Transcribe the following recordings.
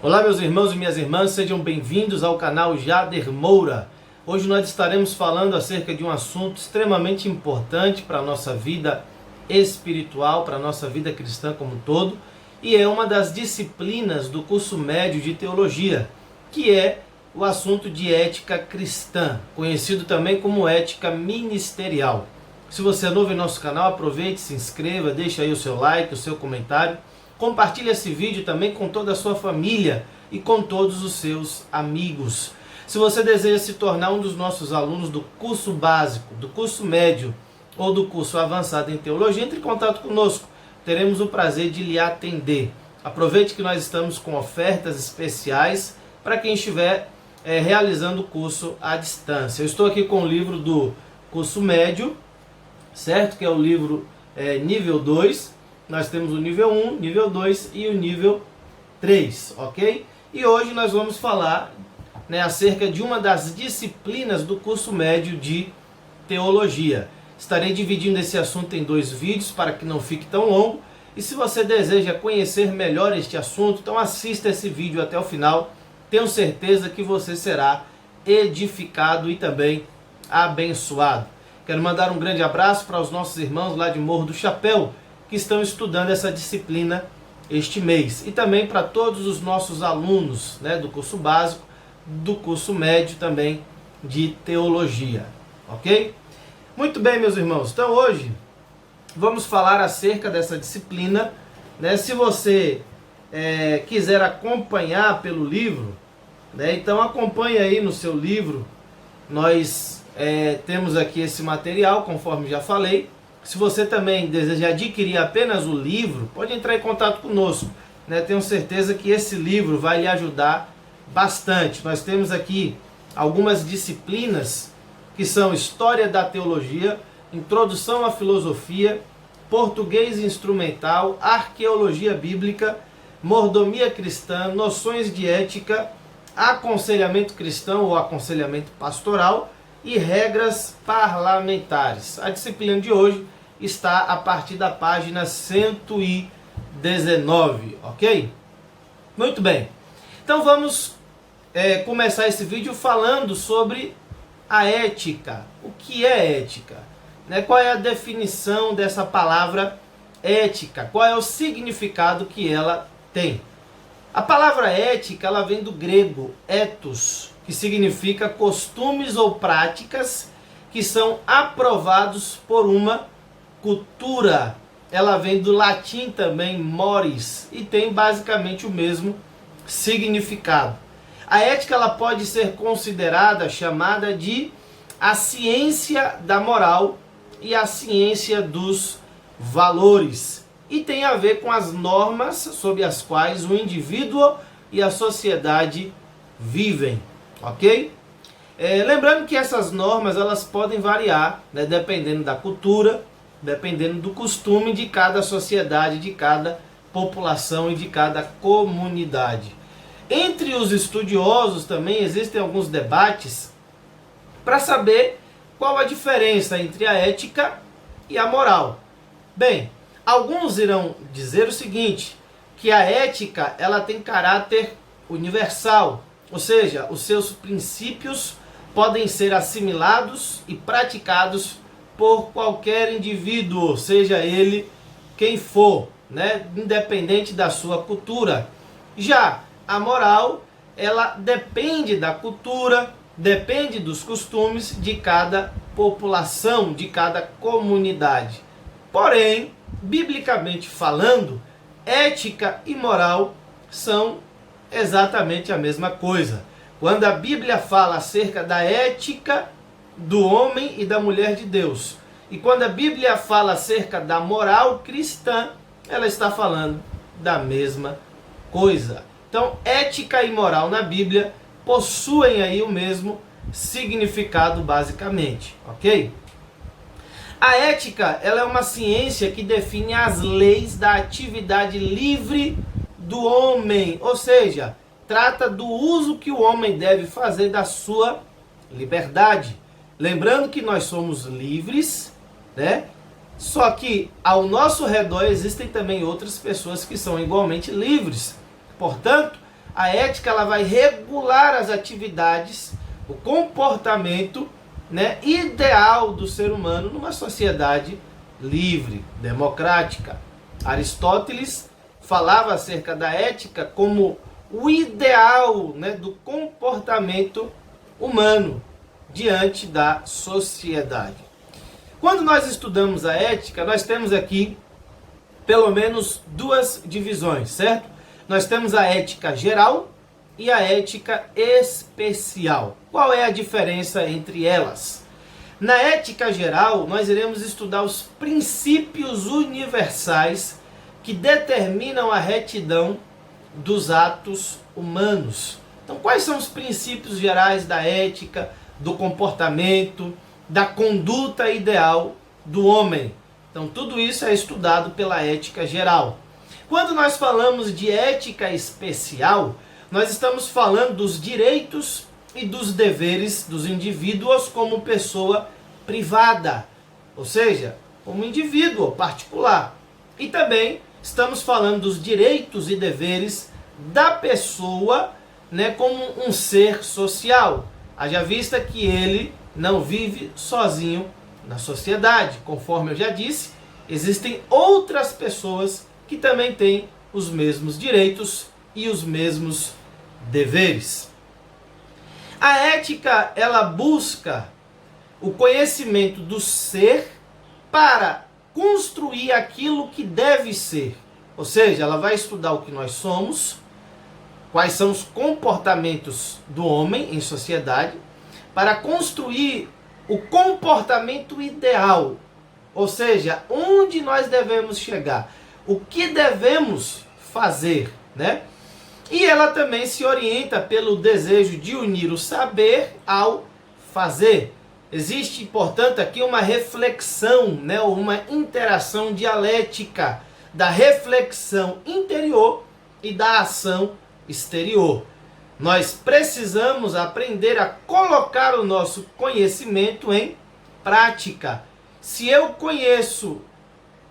Olá meus irmãos e minhas irmãs, sejam bem-vindos ao canal Jader Moura. Hoje nós estaremos falando acerca de um assunto extremamente importante para a nossa vida espiritual, para a nossa vida cristã como um todo, e é uma das disciplinas do curso médio de teologia, que é o assunto de ética cristã, conhecido também como ética ministerial. Se você é novo em nosso canal, aproveite, se inscreva, deixe aí o seu like, o seu comentário. Compartilhe esse vídeo também com toda a sua família e com todos os seus amigos. Se você deseja se tornar um dos nossos alunos do curso básico, do curso médio ou do curso avançado em teologia, entre em contato conosco. Teremos o prazer de lhe atender. Aproveite que nós estamos com ofertas especiais para quem estiver realizando o curso à distância. Eu estou aqui com o livro do curso médio, certo? Que é o livro nível 2. Nós temos o nível 1, nível 2 e o nível 3, ok? E hoje nós vamos falar acerca de uma das disciplinas do curso médio de teologia. Estarei dividindo esse assunto em 2 vídeos para que não fique tão longo. E se você deseja conhecer melhor este assunto, então assista esse vídeo até o final. Tenho certeza que você será edificado e também abençoado. Quero mandar um grande abraço para os nossos irmãos lá de Morro do Chapéu, que estão estudando essa disciplina este mês. E também para todos os nossos alunos do curso básico, do curso médio também de teologia. Ok? Muito bem, meus irmãos. Então hoje vamos falar acerca dessa disciplina. Se você quiser acompanhar pelo livro, então acompanhe aí no seu livro. Nós temos aqui esse material, conforme já falei. Se você também deseja adquirir apenas o livro, pode entrar em contato conosco. Tenho certeza que esse livro vai lhe ajudar bastante. Nós temos aqui algumas disciplinas que são História da Teologia, Introdução à Filosofia, Português Instrumental, Arqueologia Bíblica, Mordomia Cristã, Noções de Ética, Aconselhamento Cristão ou Aconselhamento Pastoral e Regras Parlamentares. A disciplina de hoje está a partir da página 119, ok? Muito bem. Então vamos começar esse vídeo falando sobre a ética. O que é ética? Qual é a definição dessa palavra ética? Qual é o significado que ela tem? A palavra ética ela vem do grego ethos, que significa costumes ou práticas que são aprovados por uma cultura. Ela vem do latim também mores e tem basicamente o mesmo significado. A ética ela pode ser considerada, chamada de a ciência da moral e a ciência dos valores. E tem a ver com as normas sob as quais o indivíduo e a sociedade vivem, ok? Lembrando que essas normas elas podem variar, dependendo da cultura, dependendo do costume de cada sociedade, de cada população e de cada comunidade. Entre os estudiosos também existem alguns debates para saber qual a diferença entre a ética e a moral. Bem, alguns irão dizer o seguinte, que a ética ela tem caráter universal, ou seja, os seus princípios podem ser assimilados e praticados por qualquer indivíduo, seja ele quem for, independente da sua cultura. Já a moral, ela depende da cultura, depende dos costumes de cada população, de cada comunidade. Porém, biblicamente falando, ética e moral são exatamente a mesma coisa. Quando a Bíblia fala acerca da ética do homem e da mulher de Deus, e quando a Bíblia fala acerca da moral cristã, ela está falando da mesma coisa. Então, ética e moral na Bíblia possuem aí o mesmo significado basicamente, ok? A ética ela é uma ciência que define as leis da atividade livre do homem, ou seja, trata do uso que o homem deve fazer da sua liberdade. Lembrando que nós somos livres, Só que ao nosso redor existem também outras pessoas que são igualmente livres. Portanto, A ética ela vai regular as atividades, o comportamento, né, ideal do ser humano numa sociedade livre, democrática. Aristóteles falava acerca da ética como o ideal, né, do comportamento humano diante da sociedade. Quando nós estudamos a ética, nós temos aqui pelo menos duas divisões, certo? Nós temos a ética geral e a ética especial. Qual é a diferença entre elas? Na ética geral, nós iremos estudar os princípios universais que determinam a retidão dos atos humanos. Então, quais são os princípios gerais da ética, do comportamento, da conduta ideal do homem? Então, tudo isso é estudado pela ética geral. Quando nós falamos de ética especial, nós estamos falando dos direitos e dos deveres dos indivíduos como pessoa privada, ou seja, como indivíduo particular. E também estamos falando dos direitos e deveres da pessoa, né, como um ser social. Haja vista que ele não vive sozinho na sociedade. Conforme eu já disse, existem outras pessoas que também têm os mesmos direitos e os mesmos deveres. A ética, ela busca o conhecimento do ser para construir aquilo que deve ser. Ou seja, ela vai estudar o que nós somos, quais são os comportamentos do homem em sociedade, para construir o comportamento ideal. Ou seja, onde nós devemos chegar, o que devemos fazer, né? E ela também se orienta pelo desejo de unir o saber ao fazer. Existe, portanto, aqui uma reflexão, né, uma interação dialética da reflexão interior e da ação exterior. Nós precisamos aprender a colocar o nosso conhecimento em prática. Se eu conheço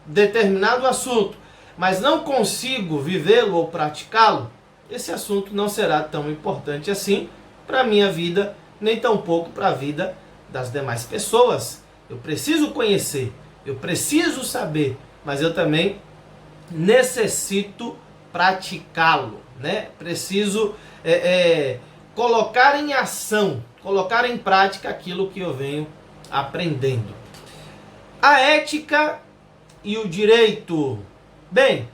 determinado assunto, mas não consigo vivê-lo ou praticá-lo, esse assunto não será tão importante assim para a minha vida, nem tampouco para a vida das demais pessoas. Eu preciso conhecer, eu preciso saber, mas eu também necessito praticá-lo, né? Preciso colocar em ação, colocar em prática aquilo que eu venho aprendendo. A ética e o direito. Bem,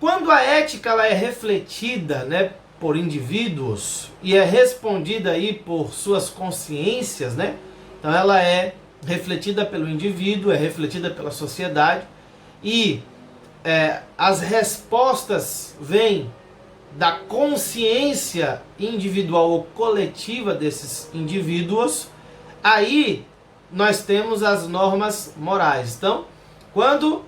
quando a ética ela é refletida, né, por indivíduos e é respondida aí por suas consciências, né? Então ela é refletida pelo indivíduo, é refletida pela sociedade e as respostas vêm da consciência individual ou coletiva desses indivíduos. Aí nós temos as normas morais. Então, quando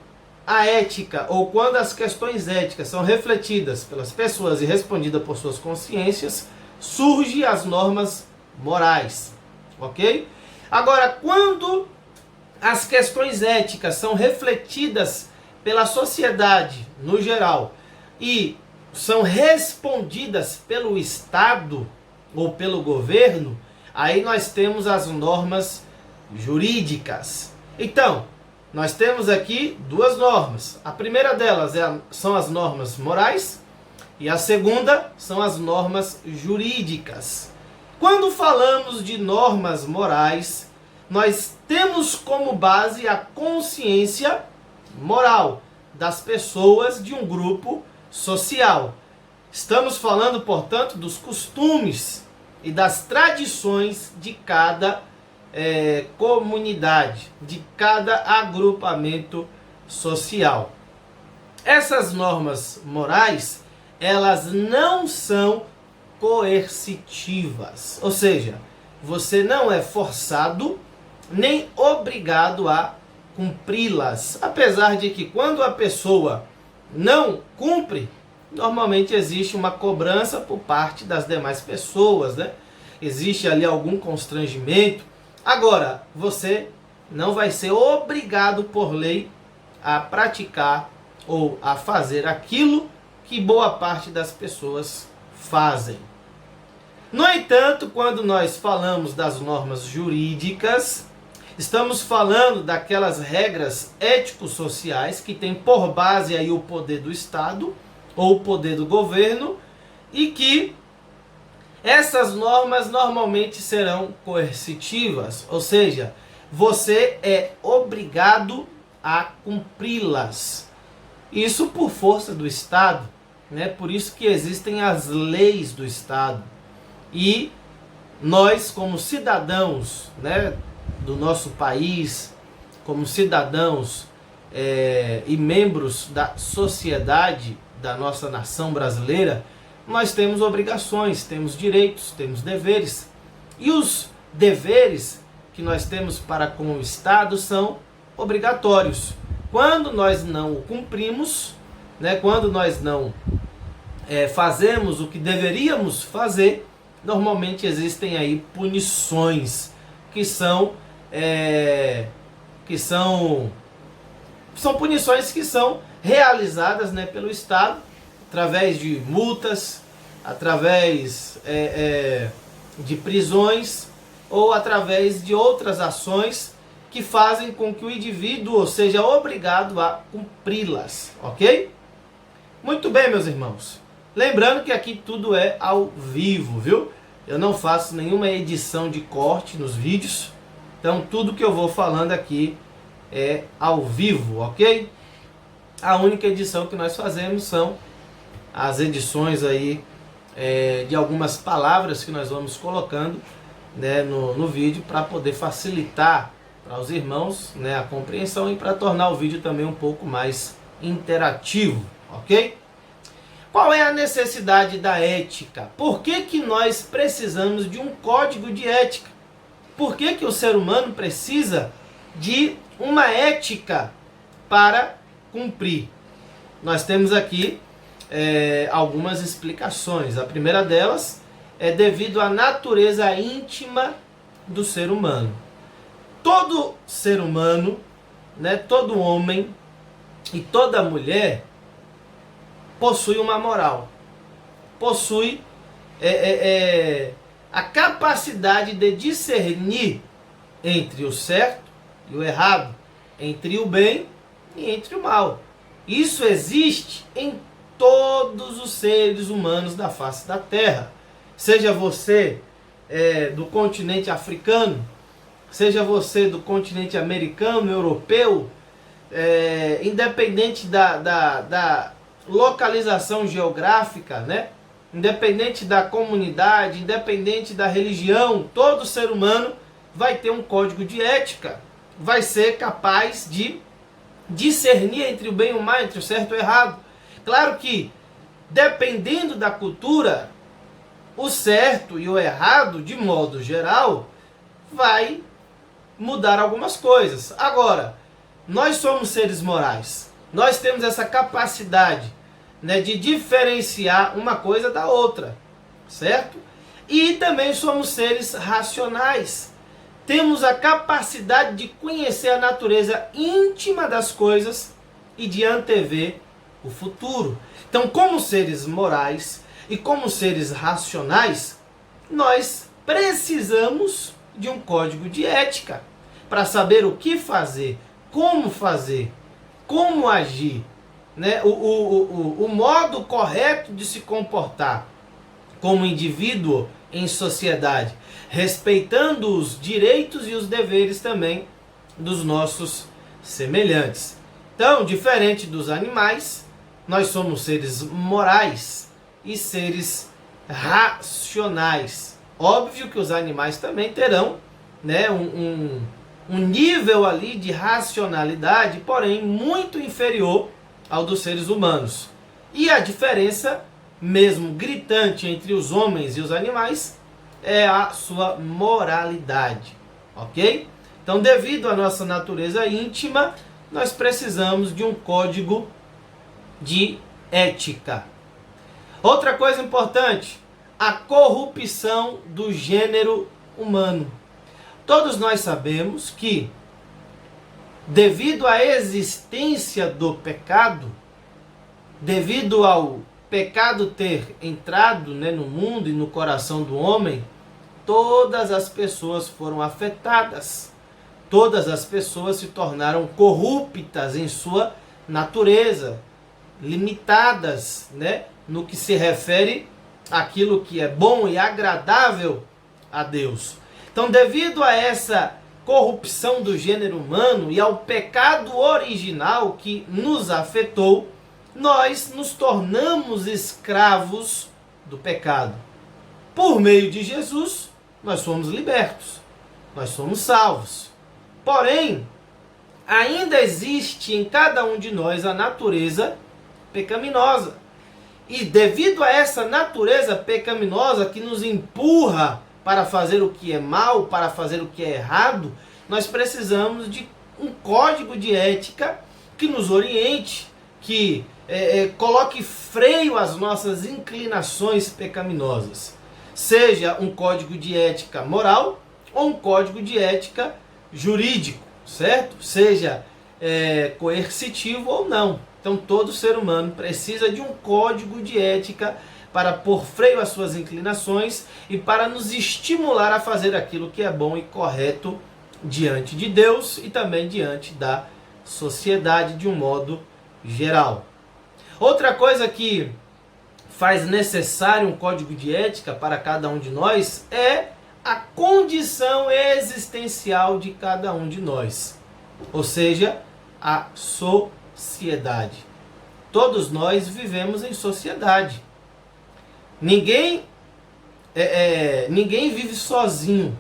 a ética ou quando as questões éticas são refletidas pelas pessoas e respondidas por suas consciências, surgem as normas morais, ok? Agora, quando as questões éticas são refletidas pela sociedade no geral e são respondidas pelo Estado ou pelo governo, aí nós temos as normas jurídicas. Então, nós temos aqui duas normas. A primeira delas são as normas morais e a segunda são as normas jurídicas. Quando falamos de normas morais, nós temos como base a consciência moral das pessoas de um grupo social. Estamos falando, portanto, dos costumes e das tradições de cada comunidade, de cada agrupamento social. Essas normas morais, elas não são coercitivas, ou seja, você não é forçado nem obrigado a cumpri-las, apesar de que quando a pessoa não cumpre, normalmente existe uma cobrança por parte das demais pessoas, né? Existe ali algum constrangimento. Agora, você não vai ser obrigado por lei a praticar ou a fazer aquilo que boa parte das pessoas fazem. No entanto, quando nós falamos das normas jurídicas, estamos falando daquelas regras ético-sociais que têm por base aí o poder do Estado ou o poder do governo, e que essas normas normalmente serão coercitivas, ou seja, você é obrigado a cumpri-las. Isso por força do Estado, né? Por isso que existem as leis do Estado. E nós, como cidadãos, né, do nosso país, como cidadãos e membros da sociedade da nossa nação brasileira, nós temos obrigações, temos direitos, temos deveres. E os deveres que nós temos para com o Estado são obrigatórios. Quando nós não o cumprimos, né, quando nós não fazemos o que deveríamos fazer, normalmente existem aí punições que são punições que são realizadas, né, pelo Estado através de multas, através de prisões ou através de outras ações que fazem com que o indivíduo seja obrigado a cumpri-las, ok? Muito bem, meus irmãos. Lembrando que aqui tudo é ao vivo, viu? Eu não faço nenhuma edição de corte nos vídeos, então tudo que eu vou falando aqui é ao vivo, ok? A única edição que nós fazemos são as edições aí de algumas palavras que nós vamos colocando, né, no vídeo para poder facilitar para os irmãos, né, a compreensão e para tornar o vídeo também um pouco mais interativo, ok? Qual é a necessidade da ética? Por que que nós precisamos de um código de ética? Por que que o ser humano precisa de uma ética para cumprir? Nós temos aqui algumas explicações. A primeira delas é devido à natureza íntima do ser humano. Todo ser humano, né, todo homem e toda mulher possui uma moral, possui a capacidade de discernir entre o certo e o errado, entre o bem e entre o mal. Isso existe em todos os seres humanos da face da Terra. Seja você do continente africano, seja você do continente americano, europeu, independente da localização geográfica, né? Independente da comunidade, independente da religião, todo ser humano vai ter um código de ética, vai ser capaz de discernir entre o bem e o mal, entre o certo e o errado. Claro que, dependendo da cultura, o certo e o errado, de modo geral, vai mudar algumas coisas. Agora, nós somos seres morais. Nós temos essa capacidade, né, de diferenciar uma coisa da outra, certo? E também somos seres racionais. Temos a capacidade de conhecer a natureza íntima das coisas e de antever o futuro. Então, como seres morais e como seres racionais, nós precisamos de um código de ética para saber o que fazer, como agir, né? O modo correto de se comportar como indivíduo em sociedade, respeitando os direitos e os deveres também dos nossos semelhantes. Então, diferente dos animais, nós somos seres morais e seres racionais. Óbvio que os animais também terão, né, um nível ali de racionalidade, porém muito inferior ao dos seres humanos. E a diferença, mesmo gritante, entre os homens e os animais é a sua moralidade, ok? Então, devido à nossa natureza íntima, nós precisamos de um código de ética. Outra coisa importante, a corrupção do gênero humano. Todos nós sabemos que, devido à existência do pecado, devido ao pecado ter entrado, né, no mundo e no coração do homem, todas as pessoas foram afetadas. Todas as pessoas se tornaram corruptas em sua natureza, limitadas, né, no que se refere àquilo que é bom e agradável a Deus. Então, devido a essa corrupção do gênero humano e ao pecado original que nos afetou, nós nos tornamos escravos do pecado. Por meio de Jesus, nós somos libertos, nós somos salvos. Porém, ainda existe em cada um de nós a natureza pecaminosa. E devido a essa natureza pecaminosa que nos empurra para fazer o que é mal, para fazer o que é errado, nós precisamos de um código de ética que nos oriente, que coloque freio às nossas inclinações pecaminosas. Seja um código de ética moral ou um código de ética jurídico, certo? Seja coercitivo ou não. Então todo ser humano precisa de um código de ética para pôr freio às suas inclinações e para nos estimular a fazer aquilo que é bom e correto diante de Deus e também diante da sociedade de um modo geral. Outra coisa que faz necessário um código de ética para cada um de nós é a condição existencial de cada um de nós, ou seja, a sociedade. Todos nós vivemos em sociedade. Ninguém vive sozinho.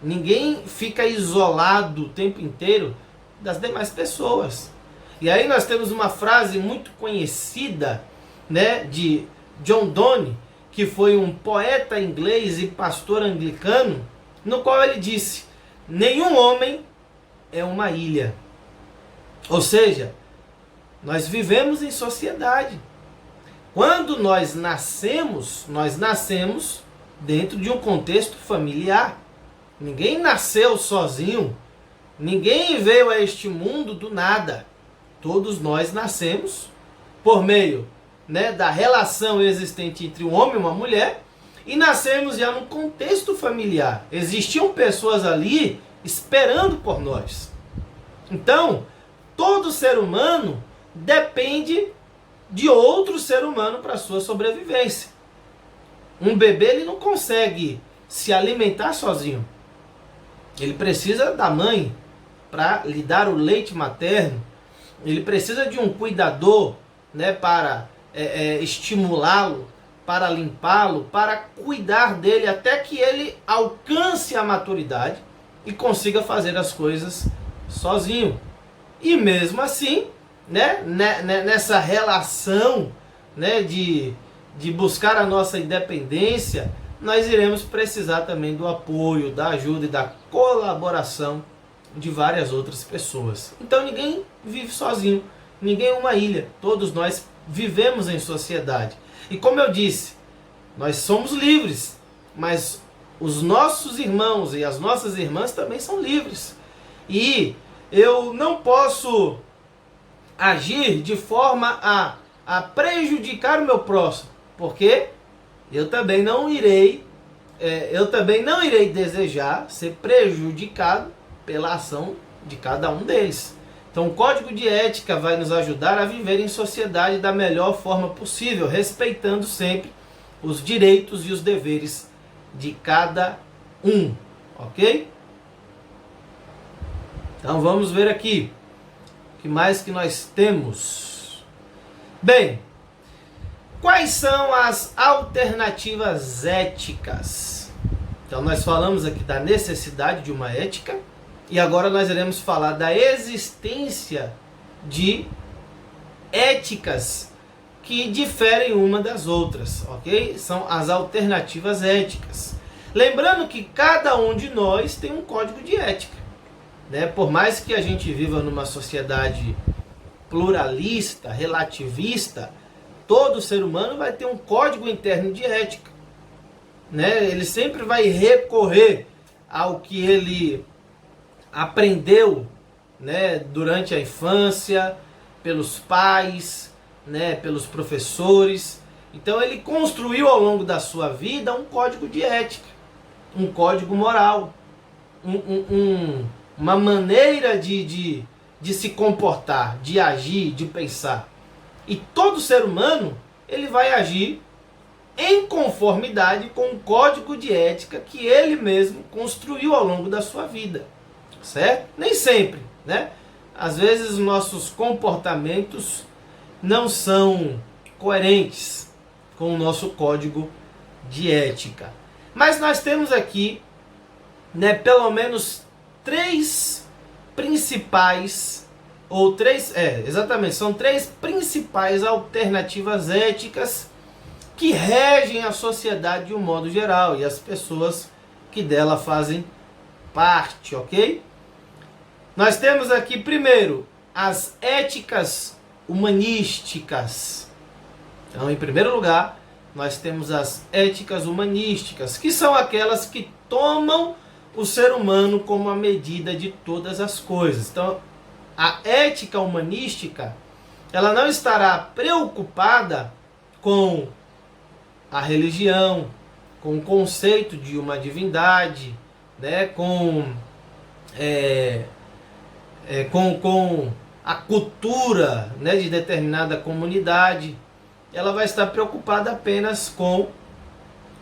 Ninguém fica isolado o tempo inteiro das demais pessoas. E aí nós temos uma frase muito conhecida, né, de John Donne, que foi um poeta inglês e pastor anglicano, no qual ele disse: nenhum homem é uma ilha. Ou seja, nós vivemos em sociedade. Quando nós nascemos dentro de um contexto familiar. Ninguém nasceu sozinho. Ninguém veio a este mundo do nada. Todos nós nascemos por meio, né, da relação existente entre um homem e uma mulher, e nascemos já num contexto familiar. Existiam pessoas ali esperando por nós. Então, todo ser humano depende de outro ser humano para sua sobrevivência. Um bebê ele não consegue se alimentar sozinho. Ele precisa da mãe para lhe dar o leite materno. Ele precisa de um cuidador, né, para estimulá-lo, para limpá-lo, para cuidar dele até que ele alcance a maturidade e consiga fazer as coisas sozinho. E mesmo assim, né, nessa relação, né, de buscar a nossa independência, nós iremos precisar também do apoio, da ajuda e da colaboração de várias outras pessoas. Então ninguém vive sozinho, ninguém é uma ilha, todos nós vivemos em sociedade. E como eu disse, nós somos livres, mas os nossos irmãos e as nossas irmãs também são livres. E eu não posso agir de forma a prejudicar o meu próximo, porque eu também não irei desejar ser prejudicado pela ação de cada um deles. Então o código de ética vai nos ajudar a viver em sociedade da melhor forma possível, respeitando sempre os direitos e os deveres de cada um, ok? Então vamos ver aqui o que mais que nós temos. Bem, quais são as alternativas éticas? Então nós falamos aqui da necessidade de uma ética e agora nós iremos falar da existência de éticas que diferem uma das outras, ok? São as alternativas éticas. Lembrando que cada um de nós tem um código de ética, né? Por mais que a gente viva numa sociedade pluralista, relativista, todo ser humano vai ter um código interno de ética, né? Ele sempre vai recorrer ao que ele aprendeu, né, durante a infância, pelos pais, né, pelos professores. Então ele construiu ao longo da sua vida um código de ética, um código moral, uma maneira de se comportar, de agir, de pensar. E todo ser humano, ele vai agir em conformidade com o código de ética que ele mesmo construiu ao longo da sua vida, certo? Nem sempre, né? Às vezes nossos comportamentos não são coerentes com o nosso código de ética. Mas nós temos aqui, né, pelo menos três principais, são três principais alternativas éticas que regem a sociedade de um modo geral e as pessoas que dela fazem parte, ok? Nós temos aqui primeiro as éticas humanísticas. Então, em primeiro lugar, nós temos as éticas humanísticas, que são aquelas que tomam o ser humano como a medida de todas as coisas. Então, a ética humanística, ela não estará preocupada com a religião, com o conceito de uma divindade, né, com a cultura, né, de determinada comunidade. Ela vai estar preocupada apenas com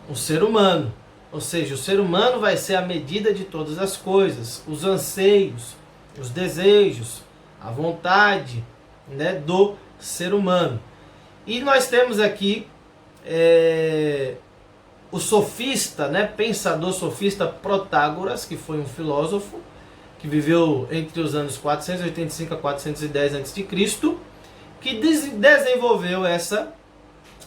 o ser humano. Ou seja, o ser humano vai ser a medida de todas as coisas, os anseios, os desejos, a vontade, né, do ser humano. E nós temos aqui o sofista, né, pensador sofista Protágoras, que foi um filósofo que viveu entre os anos 485 a 410 a.C., que desenvolveu essa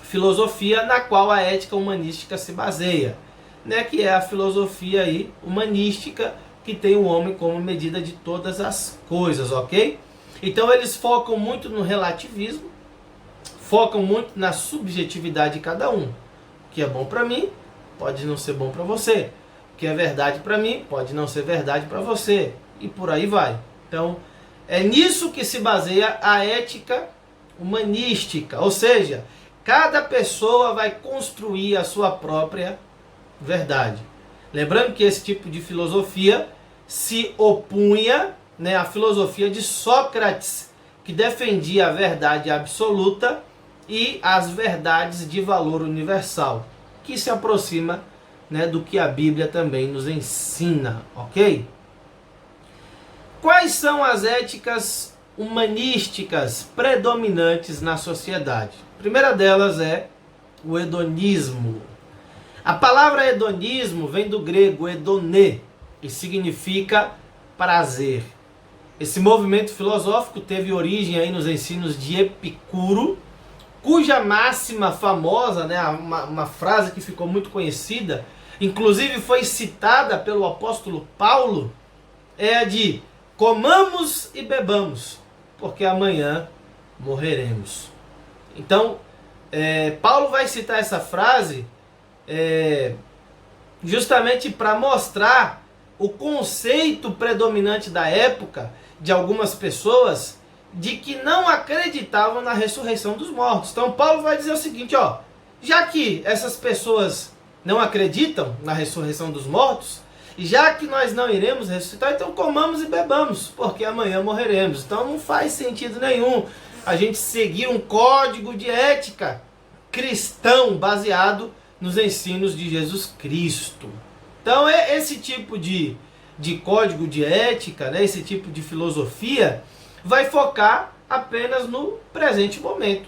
filosofia na qual a ética humanística se baseia, né, que é a filosofia aí humanística que tem o homem como medida de todas as coisas, ok? Então eles focam muito no relativismo, focam muito na subjetividade de cada um. O que é bom para mim pode não ser bom para você. O que é verdade para mim pode não ser verdade para você. E por aí vai. Então, é nisso que se baseia a ética humanística. Ou seja, cada pessoa vai construir a sua própria verdade. Lembrando que esse tipo de filosofia se opunha, né, à filosofia de Sócrates, que defendia a verdade absoluta e as verdades de valor universal, que se aproxima, né, do que a Bíblia também nos ensina, ok? Quais são as éticas humanísticas predominantes na sociedade? A primeira delas é o hedonismo. A palavra hedonismo vem do grego hedonê e significa prazer. Esse movimento filosófico teve origem aí nos ensinos de Epicuro, cuja máxima famosa, né, uma frase que ficou muito conhecida, inclusive foi citada pelo apóstolo Paulo, é a de: comamos e bebamos, porque amanhã morreremos. Então, Paulo vai citar essa frase justamente para mostrar o conceito predominante da época de algumas pessoas de que não acreditavam na ressurreição dos mortos. Então Paulo vai dizer o seguinte, ó: já que essas pessoas não acreditam na ressurreição dos mortos, e já que nós não iremos ressuscitar, então comamos e bebamos, porque amanhã morreremos. Então não faz sentido nenhum a gente seguir um código de ética cristão baseado nos ensinos de Jesus Cristo. Então esse tipo de código de ética, né, esse tipo de filosofia, vai focar apenas no presente momento.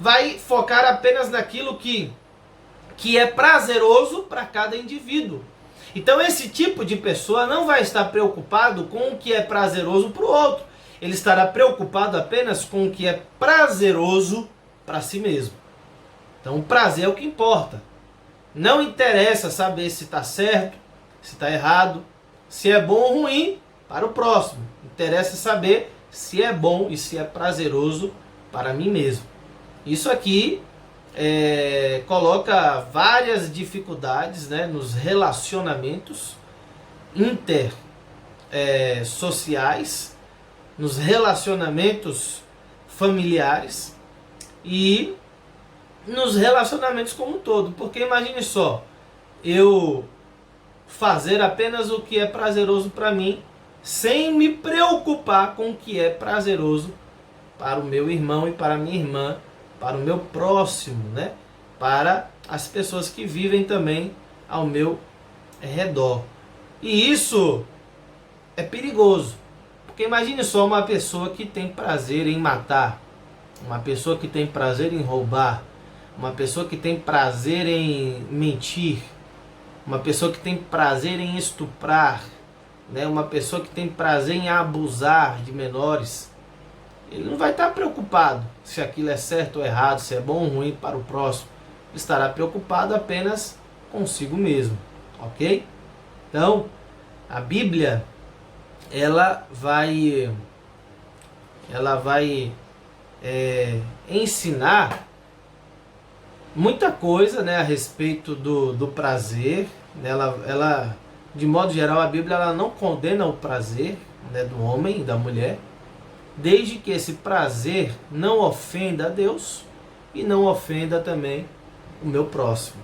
Vai focar apenas naquilo que é prazeroso para cada indivíduo. Então esse tipo de pessoa não vai estar preocupado com o que é prazeroso para o outro. Ele estará preocupado apenas com o que é prazeroso para si mesmo. Então o prazer é o que importa. Não interessa saber se está certo, se está errado, se é bom ou ruim para o próximo. Interessa saber se é bom e se é prazeroso para mim mesmo. Isso aqui coloca várias dificuldades, né, nos relacionamentos sociais, nos relacionamentos familiares, e nos relacionamentos como um todo. Porque imagine só, eu fazer apenas o que é prazeroso para mim, sem me preocupar com o que é prazeroso para o meu irmão e para a minha irmã, para o meu próximo, né? Para as pessoas que vivem também ao meu redor. E isso é perigoso, porque imagine só uma pessoa que tem prazer em matar, uma pessoa que tem prazer em roubar, uma pessoa que tem prazer em mentir, uma pessoa que tem prazer em estuprar, né? Uma pessoa que tem prazer em abusar de menores. Ele não vai estar preocupado se aquilo é certo ou errado, se é bom ou ruim para o próximo. Ele estará preocupado apenas consigo mesmo, ok? Então, a Bíblia, ela vai ensinar muita coisa, né, a respeito do prazer. Ela, de modo geral, a Bíblia ela não condena o prazer, né, do homem e da mulher, desde que esse prazer não ofenda a Deus e não ofenda também o meu próximo.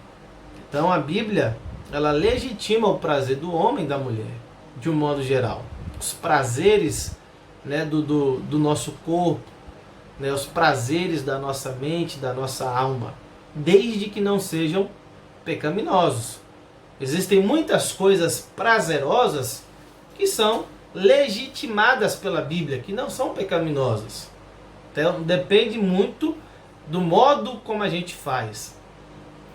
Então a Bíblia, ela legitima o prazer do homem e da mulher, de um modo geral. Os prazeres, né, do nosso corpo, né, os prazeres da nossa mente, da nossa alma, desde que não sejam pecaminosos. Existem muitas coisas prazerosas que são legitimadas pela Bíblia, que não são pecaminosas. Então depende muito do modo como a gente faz,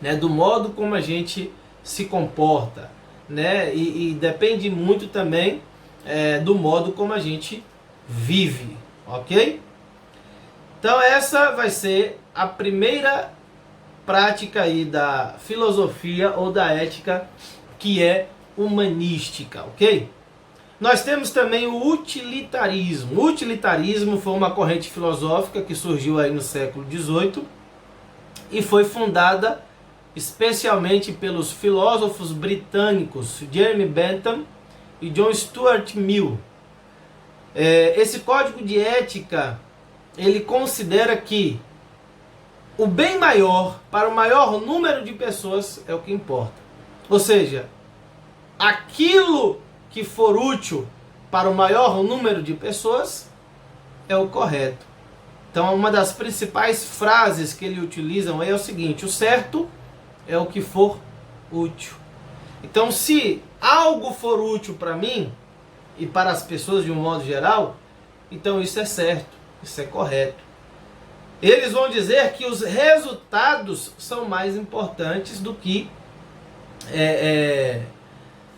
né, do modo como a gente se comporta, né, e depende muito também do modo como a gente vive, ok? Então essa vai ser a primeira prática aí da filosofia ou da ética, que é humanística, ok? Nós temos também o utilitarismo. O utilitarismo foi uma corrente filosófica que surgiu aí no século XVIII e foi fundada especialmente pelos filósofos britânicos Jeremy Bentham e John Stuart Mill. Esse código de ética, ele considera que o bem maior para o maior número de pessoas é o que importa. Ou seja, aquilo que for útil para o maior número de pessoas é o correto. Então, uma das principais frases que ele utilizam é o seguinte: o certo é o que for útil. Então, se algo for útil para mim e para as pessoas de um modo geral, então isso é certo, isso é correto. Eles vão dizer que os resultados são mais importantes do que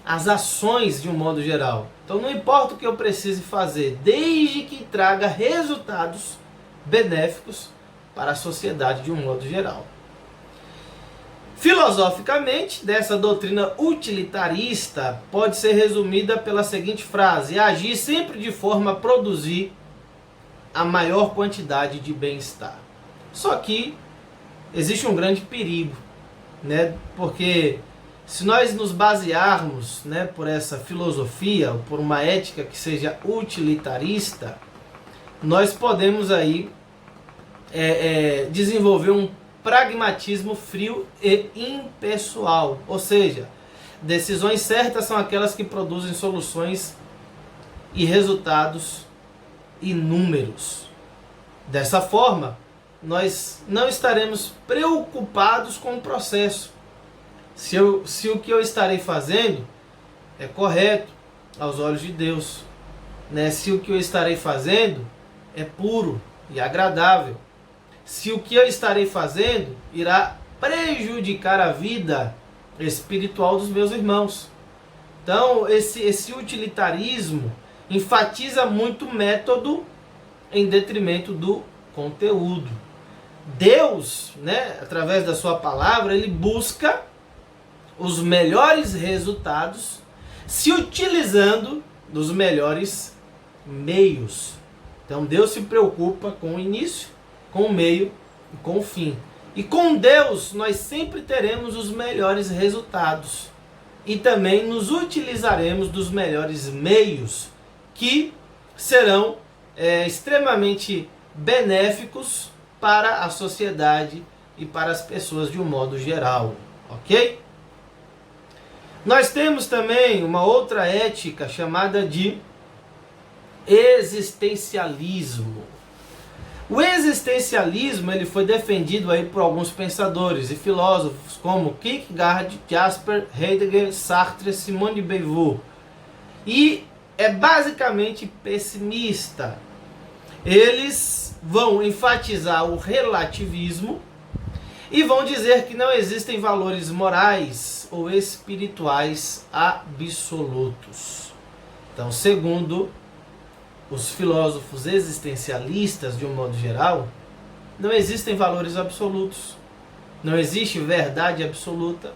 as ações de um modo geral. Então não importa o que eu precise fazer, desde que traga resultados benéficos para a sociedade de um modo geral. Filosoficamente, dessa doutrina utilitarista pode ser resumida pela seguinte frase: agir sempre de forma a produzir a maior quantidade de bem-estar. Só que existe um grande perigo, né? Porque se nós nos basearmos, né, por essa filosofia, ou por uma ética que seja utilitarista, nós podemos aí desenvolver um pragmatismo frio e impessoal. Ou seja, decisões certas são aquelas que produzem soluções e resultados inúmeros. Dessa forma, nós não estaremos preocupados com o processo. Se o que eu estarei fazendo é correto aos olhos de Deus, né? Se o que eu estarei fazendo é puro e agradável, se o que eu estarei fazendo irá prejudicar a vida espiritual dos meus irmãos. Então, esse utilitarismo enfatiza muito o método em detrimento do conteúdo. Deus, né, através da sua palavra, ele busca os melhores resultados se utilizando dos melhores meios. Então Deus se preocupa com o início, com o meio e com o fim. E com Deus nós sempre teremos os melhores resultados. E também nos utilizaremos dos melhores meios que serão extremamente benéficos para a sociedade e para as pessoas de um modo geral, ok? Nós temos também uma outra ética chamada de existencialismo. O existencialismo ele foi defendido aí por alguns pensadores e filósofos como Kierkegaard, Jasper, Heidegger, Sartre, Simone de Beauvoir. E é basicamente pessimista. Eles vão enfatizar o relativismo e vão dizer que não existem valores morais ou espirituais absolutos. Então, segundo os filósofos existencialistas, de um modo geral, não existem valores absolutos, não existe verdade absoluta.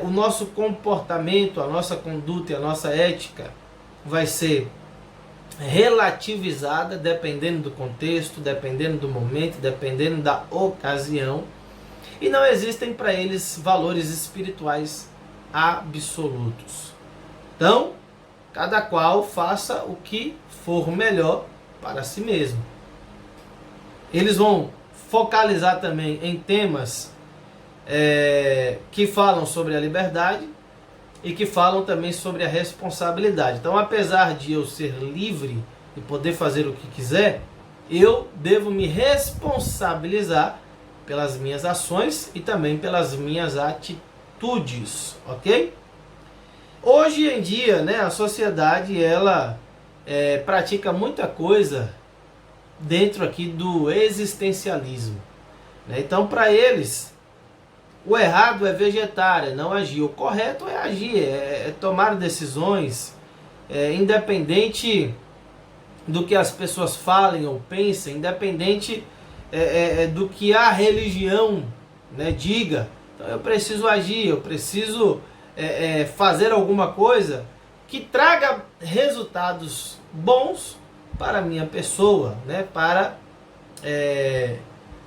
O nosso comportamento, a nossa conduta e a nossa ética vai ser relativizada dependendo do contexto, dependendo do momento, dependendo da ocasião, e não existem para eles valores espirituais absolutos. Então, cada qual faça o que for melhor para si mesmo. Eles vão focalizar também em temas que falam sobre a liberdade e que falam também sobre a responsabilidade. Então, apesar de eu ser livre e poder fazer o que quiser, eu devo me responsabilizar pelas minhas ações e também pelas minhas atitudes, ok? Hoje em dia, né, a sociedade ela pratica muita coisa dentro aqui do existencialismo, né? Então, para eles, o errado é vegetar, é não agir. O correto é agir, é tomar decisões, independente do que as pessoas falem ou pensem, independente do que a religião, né, diga. Então, eu preciso agir, eu preciso fazer alguma coisa que traga resultados bons para a minha pessoa, né, para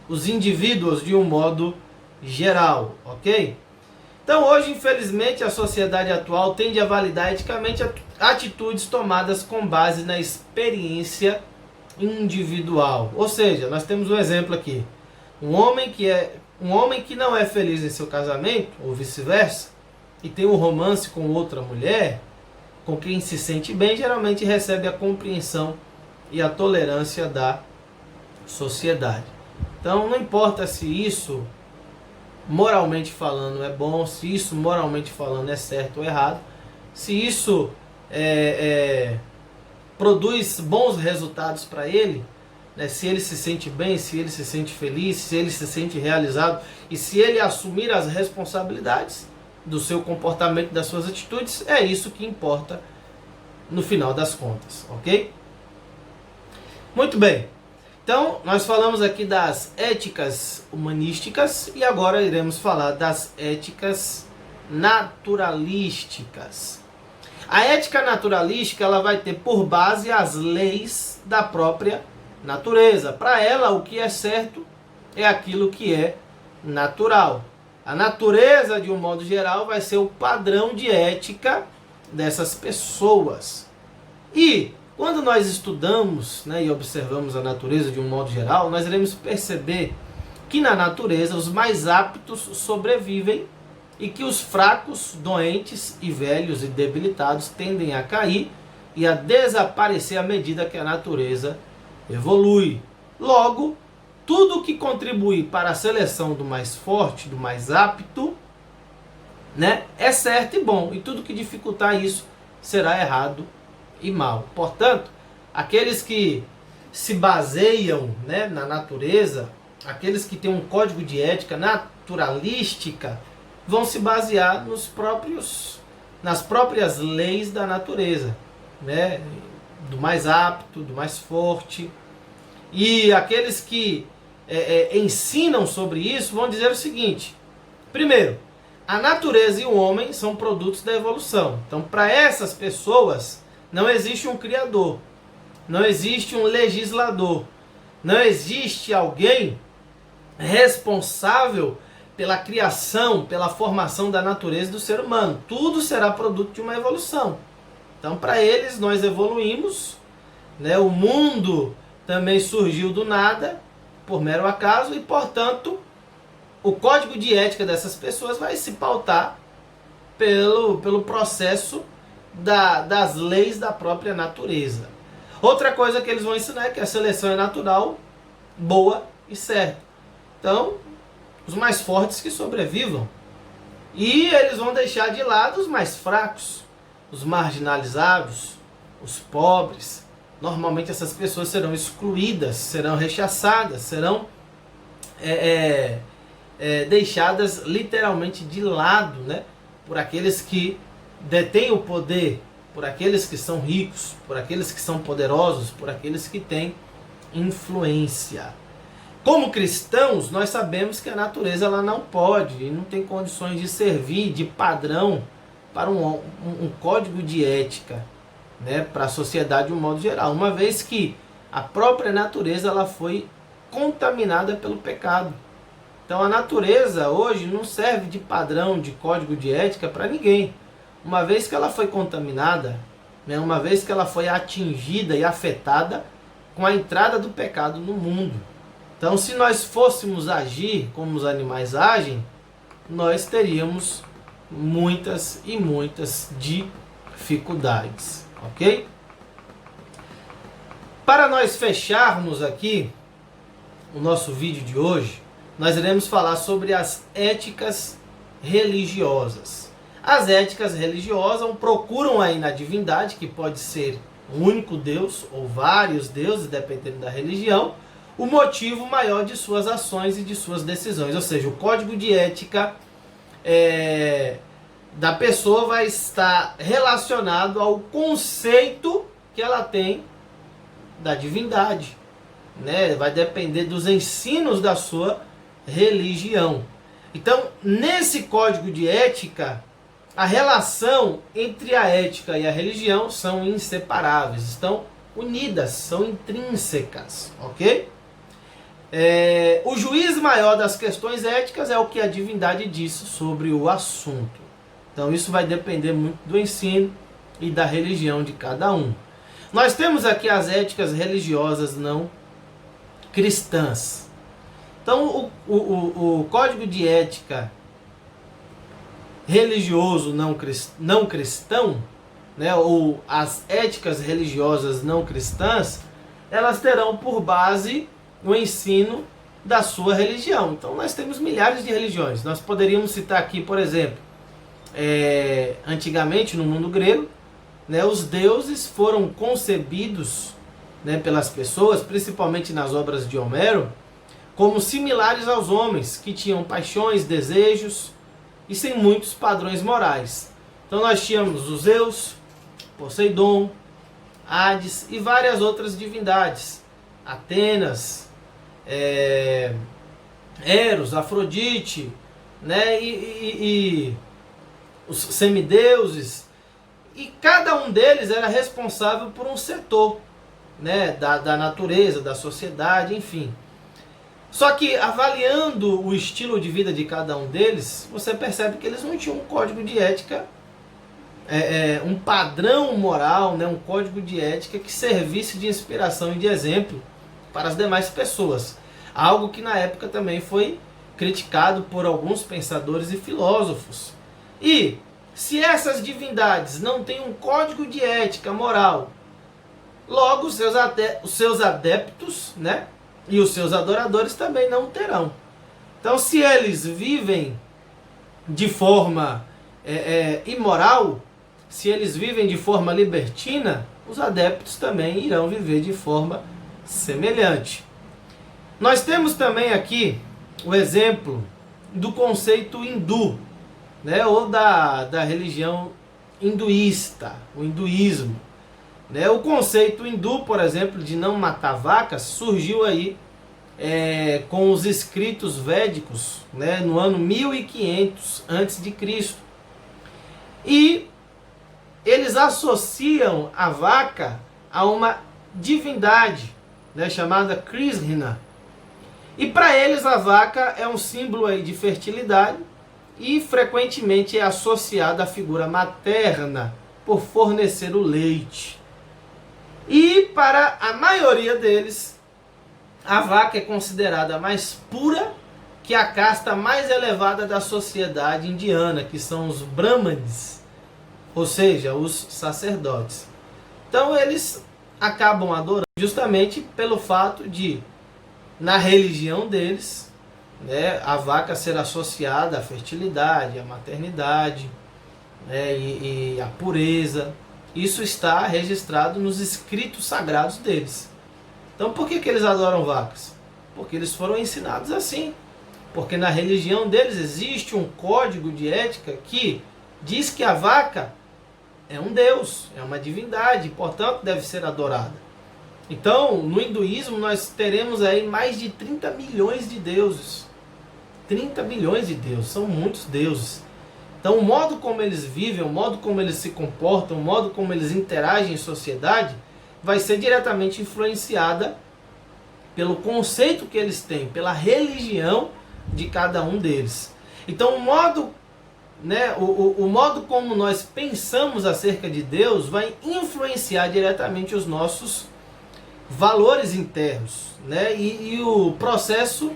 os indivíduos de um modo geral, ok? Então, hoje, infelizmente, a sociedade atual tende a validar eticamente atitudes tomadas com base na experiência individual. Ou seja, nós temos um exemplo aqui. Um homem que não é feliz em seu casamento, ou vice-versa, e tem um romance com outra mulher, com quem se sente bem, geralmente recebe a compreensão e a tolerância da sociedade. Então, não importa se isso moralmente falando é bom, se isso moralmente falando é certo ou errado, se isso produz bons resultados para ele, né, se ele se sente bem, se ele se sente feliz, se ele se sente realizado e se ele assumir as responsabilidades do seu comportamento, das suas atitudes, é isso que importa no final das contas, ok? Muito bem. Então, nós falamos aqui das éticas humanísticas e agora iremos falar das éticas naturalísticas. A ética naturalística ela vai ter por base as leis da própria natureza. Para ela, o que é certo é aquilo que é natural. A natureza, de um modo geral, vai ser o padrão de ética dessas pessoas. E quando nós estudamos, né, e observamos a natureza de um modo geral, nós iremos perceber que na natureza os mais aptos sobrevivem e que os fracos, doentes e velhos e debilitados tendem a cair e a desaparecer à medida que a natureza evolui. Logo, tudo que contribui para a seleção do mais forte, do mais apto, né, é certo e bom, e tudo que dificultar isso será errado e mal. Portanto, aqueles que se baseiam, né, na natureza, aqueles que têm um código de ética naturalística, vão se basear nas próprias leis da natureza, né, do mais apto, do mais forte. E aqueles que ensinam sobre isso vão dizer o seguinte: primeiro, a natureza e o homem são produtos da evolução. Então, para essas pessoas, não existe um criador, não existe um legislador, não existe alguém responsável pela criação, pela formação da natureza do ser humano. Tudo será produto de uma evolução. Então, para eles, nós evoluímos, né? O mundo também surgiu do nada por mero acaso e, portanto, o código de ética dessas pessoas vai se pautar pelo processo das leis da própria natureza. Outra coisa que eles vão ensinar é que a seleção é natural, boa e certa. Então, os mais fortes que sobrevivam. E eles vão deixar de lado os mais fracos, os marginalizados, os pobres. Normalmente essas pessoas serão excluídas, serão rechaçadas, serão deixadas literalmente de lado, né? Por aqueles que detêm o poder, por aqueles que são ricos, por aqueles que são poderosos, por aqueles que têm influência. Como cristãos, nós sabemos que a natureza ela não pode e não tem condições de servir de padrão para um código de ética, né, para a sociedade de um modo geral, uma vez que a própria natureza ela foi contaminada pelo pecado. Então a natureza hoje não serve de padrão, de código de ética para ninguém. Uma vez que ela foi contaminada, né, uma vez que ela foi atingida e afetada com a entrada do pecado no mundo. Então, se nós fôssemos agir como os animais agem, nós teríamos muitas e muitas dificuldades, ok? Para nós fecharmos aqui o nosso vídeo de hoje, nós iremos falar sobre as éticas religiosas. As éticas religiosas procuram aí na divindade, que pode ser um único Deus ou vários deuses, dependendo da religião, o motivo maior de suas ações e de suas decisões. Ou seja, o código de ética da pessoa vai estar relacionado ao conceito que ela tem da divindade, né? Vai depender dos ensinos da sua religião. Então, nesse código de ética, a relação entre a ética e a religião são inseparáveis, estão unidas, são intrínsecas, ok? O juiz maior das questões éticas é o que a divindade disse sobre o assunto. Então isso vai depender muito do ensino e da religião de cada um. Nós temos aqui as éticas religiosas não cristãs. Então o código de ética religioso não cristão, né, ou as éticas religiosas não cristãs, elas terão por base o ensino da sua religião. Então nós temos milhares de religiões. Nós poderíamos citar aqui, por exemplo, antigamente no mundo grego, né, os deuses foram concebidos, né, pelas pessoas, principalmente nas obras de Homero, como similares aos homens, que tinham paixões, desejos e sem muitos padrões morais. Então nós tínhamos os Zeus, Poseidon, Hades e várias outras divindades. Atenas, Eros, Afrodite, né, e os semideuses, e cada um deles era responsável por um setor, né, da natureza, da sociedade, enfim. Só que avaliando o estilo de vida de cada um deles, você percebe que eles não tinham um código de ética, um padrão moral, né, um código de ética que servisse de inspiração e de exemplo para as demais pessoas. Algo que na época também foi criticado por alguns pensadores e filósofos. E se essas divindades não têm um código de ética moral, logo os seus adeptos, né, e os seus adoradores também não terão. Então, se eles vivem de forma imoral, se eles vivem de forma libertina, os adeptos também irão viver de forma semelhante. Nós temos também aqui o exemplo do conceito hindu, né, ou da religião hinduísta, o hinduísmo. Né? O conceito hindu, por exemplo, de não matar vacas, surgiu aí com os escritos védicos, né, no ano 1500 a.C. E eles associam a vaca a uma divindade, né, chamada Krishna. E para eles a vaca é um símbolo aí de fertilidade e frequentemente é associada à figura materna por fornecer o leite. E para a maioria deles, a vaca é considerada mais pura que a casta mais elevada da sociedade indiana, que são os brahmanes, ou seja, os sacerdotes. Então eles acabam adorando justamente pelo fato de, na religião deles, né, a vaca ser associada à fertilidade, à maternidade, né, e à pureza. Isso está registrado nos escritos sagrados deles. Então por que eles adoram vacas? Porque eles foram ensinados assim. Porque na religião deles existe um código de ética que diz que a vaca é um deus, é uma divindade, portanto deve ser adorada. Então, no hinduísmo nós teremos aí mais de 30 milhões de deuses. 30 milhões de deuses, são muitos deuses. Então o modo como eles vivem, o modo como eles se comportam, o modo como eles interagem em sociedade, vai ser diretamente influenciada pelo conceito que eles têm, pela religião de cada um deles. Então o modo, né, o modo como nós pensamos acerca de Deus vai influenciar diretamente os nossos valores internos, né, e o processo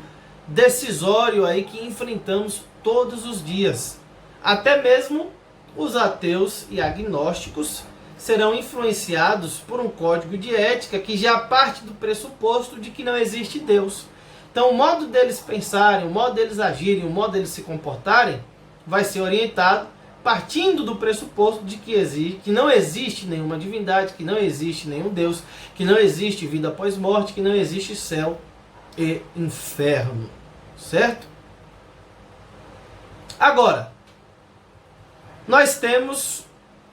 decisório aí que enfrentamos todos os dias. Até mesmo os ateus e agnósticos serão influenciados por um código de ética que já parte do pressuposto de que não existe Deus. Então o modo deles pensarem, o modo deles agirem, o modo deles se comportarem vai ser orientado partindo do pressuposto de que não existe nenhuma divindade, que não existe nenhum Deus, que não existe vida após morte, que não existe céu e inferno. Certo? Agora, nós temos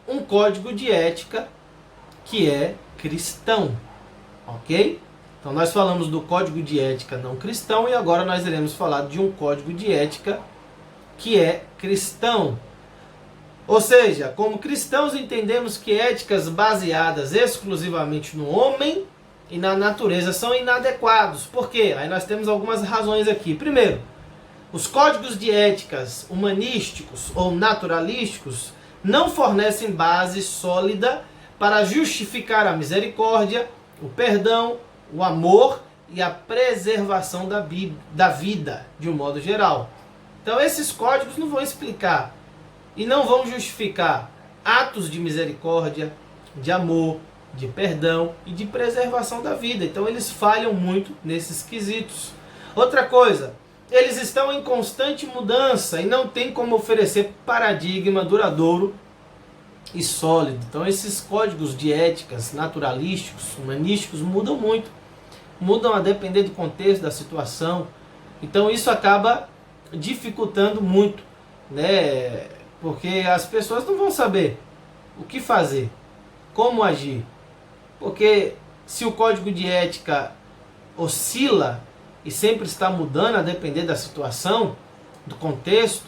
um código de ética que é cristão, ok? Então nós falamos do código de ética não cristão e agora nós iremos falar de um código de ética que é cristão. Ou seja, como cristãos entendemos que éticas baseadas exclusivamente no homem e na natureza são inadequados. Por quê? Aí nós temos algumas razões aqui. Primeiro, os códigos de éticas humanísticos ou naturalísticos não fornecem base sólida para justificar a misericórdia, o perdão, o amor e a preservação da vida, de um modo geral. Então esses códigos não vão explicar e não vão justificar atos de misericórdia, de amor, de perdão e de preservação da vida. Então eles falham muito nesses quesitos. Outra coisa, eles estão em constante mudança e não tem como oferecer paradigma duradouro e sólido. Então esses códigos de éticas naturalísticos, humanísticos mudam muito. Mudam a depender do contexto, da situação. Então isso acaba dificultando muito, né? Porque as pessoas não vão saber o que fazer, como agir. Porque se o código de ética oscila e sempre está mudando a depender da situação, do contexto,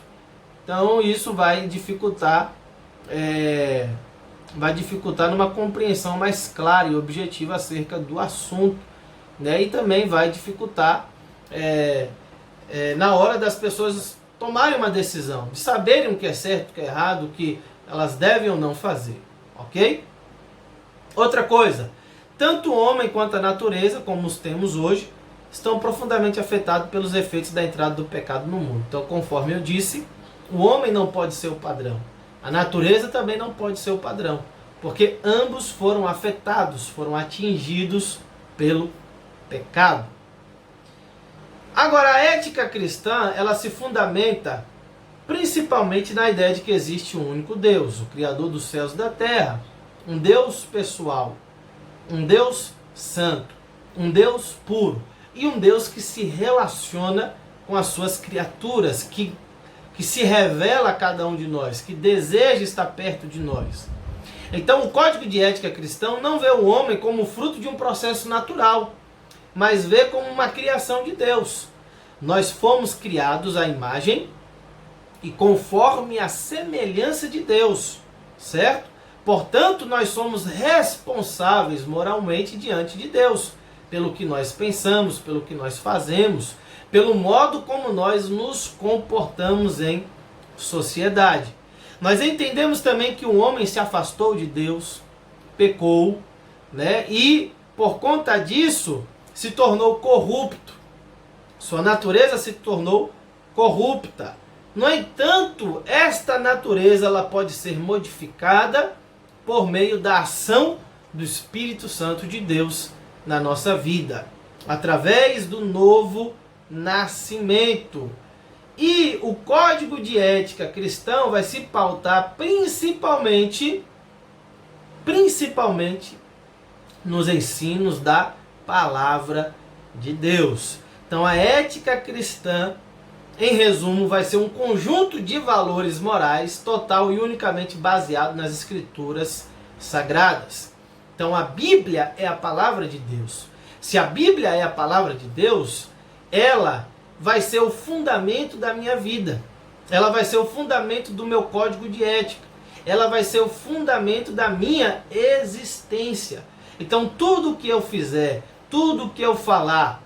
então isso vai dificultar numa compreensão mais clara e objetiva acerca do assunto, né? E também vai dificultar na hora das pessoas tomarem uma decisão, de saberem o que é certo, o que é errado, o que elas devem ou não fazer, ok? Outra coisa, tanto o homem quanto a natureza, como os temos hoje, estão profundamente afetados pelos efeitos da entrada do pecado no mundo. Então, conforme eu disse, o homem não pode ser o padrão. A natureza também não pode ser o padrão. Porque ambos foram afetados, foram atingidos pelo pecado. Agora, a ética cristã, ela se fundamenta principalmente na ideia de que existe um único Deus, o Criador dos céus e da terra. Um Deus pessoal, um Deus santo, um Deus puro. E um Deus que se relaciona com as suas criaturas, que se revela a cada um de nós, que deseja estar perto de nós. Então o código de ética cristão não vê o homem como fruto de um processo natural, mas vê como uma criação de Deus. Nós fomos criados à imagem e conforme a semelhança de Deus, certo? Portanto, nós somos responsáveis moralmente diante de Deus, pelo que nós pensamos, pelo que nós fazemos, pelo modo como nós nos comportamos em sociedade. Nós entendemos também que o homem se afastou de Deus, pecou, né? E por conta disso, se tornou corrupto. Sua natureza se tornou corrupta. No entanto, esta natureza ela pode ser modificada por meio da ação do Espírito Santo de Deus na nossa vida, através do novo nascimento. E o código de ética cristão vai se pautar principalmente nos ensinos da palavra de Deus. Então a ética cristã, em resumo, vai ser um conjunto de valores morais total e unicamente baseado nas escrituras sagradas. Então a Bíblia é a palavra de Deus. Se a Bíblia é a palavra de Deus, ela vai ser o fundamento da minha vida. Ela vai ser o fundamento do meu código de ética. Ela vai ser o fundamento da minha existência. Então tudo o que eu fizer, tudo o que eu falar,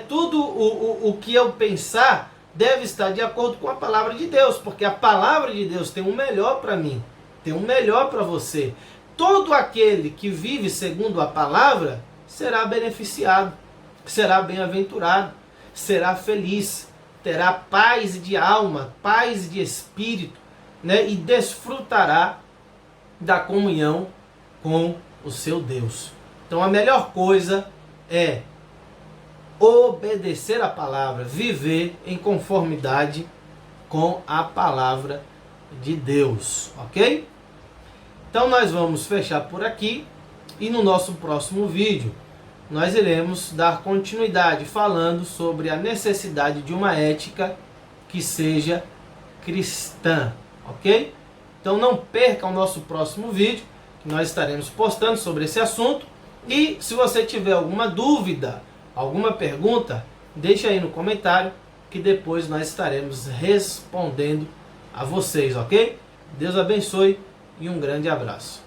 tudo o que eu pensar deve estar de acordo com a palavra de Deus, porque a palavra de Deus tem um melhor para mim, tem um melhor para você. Todo aquele que vive segundo a palavra será beneficiado, será bem-aventurado, será feliz, terá paz de alma, paz de espírito, e desfrutará da comunhão com o seu Deus. Então a melhor coisa é obedecer a palavra, viver em conformidade com a palavra de Deus, ok? Então nós vamos fechar por aqui e no nosso próximo vídeo nós iremos dar continuidade falando sobre a necessidade de uma ética que seja cristã, ok? Então não perca o nosso próximo vídeo, que nós estaremos postando sobre esse assunto. E se você tiver alguma dúvida, alguma pergunta, deixa aí no comentário que depois nós estaremos respondendo a vocês, ok? Deus abençoe e um grande abraço.